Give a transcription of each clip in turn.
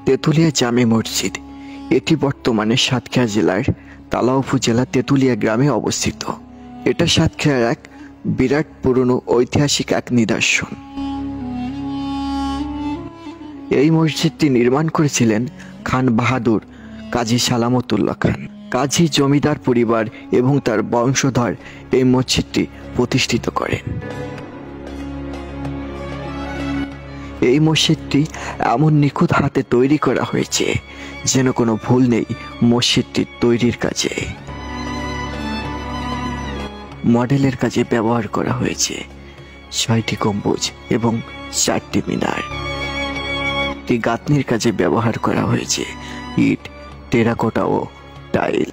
তেঁতুলিয়া জামে মসজিদ এটি বর্তমানে সাতক্ষীরা জেলার তালা উপজেলা তেঁতুলিয়া গ্রামে অবস্থিত। এটা সাতক্ষীরার এক বিরাট পুরনো ঐতিহাসিক এক নিদর্শন। এই মসজিদটি নির্মাণ করেছিলেন খান বাহাদুর কাজী সালামতুল্লাহ খান। কাজী জমিদার পরিবার এবং তার বংশধর এই মসজিদটি প্রতিষ্ঠিত করেন। এই মসজিদটি এমন নিখুঁত হাতে তৈরি করা হয়েছে যেন কোনো ভুল নেই মসজিদটির তৈরির কাজে। মডেলের কাজে ব্যবহার করা হয়েছে 6টি গম্বুজ এবং 4টি মিনার। গাঁথনির কাজে ব্যবহার করা হয়েছে ইট, টেরাকোটা ও টাইল।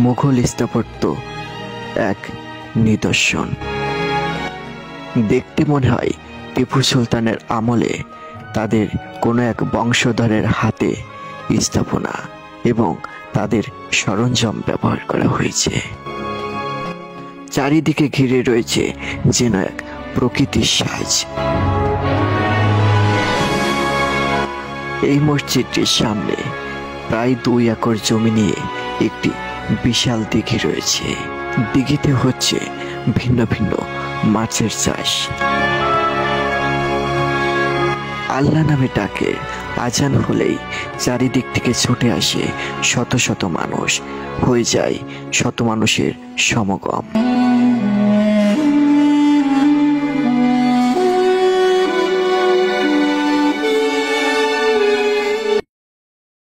মুঘল স্থাপত্য এক নিদর্শন। দেখতে মনে হয় টিপু সুলতানের আমলে তাদের কোনো এক বংশধরের হাতে স্থাপনা এবং তাদের সরঞ্জাম ব্যবহার করা হয়েছে। চারিদিকে ঘিরে রয়েছে যেন এক প্রকৃতির সাজ। এই মসজিদটির সামনে প্রায় 2 একর জমি নিয়ে একটি বিশাল দিঘি রয়েছে। দিঘিতে হচ্ছে ভিন্ন ভিন্ন মাছের চাষ। আল্লাহ নামে ডাকে আজান হলেই চারিদিক থেকে ছুটে আসে শত শত মানুষ, হয়ে যায় শত মানুষের সমাগম।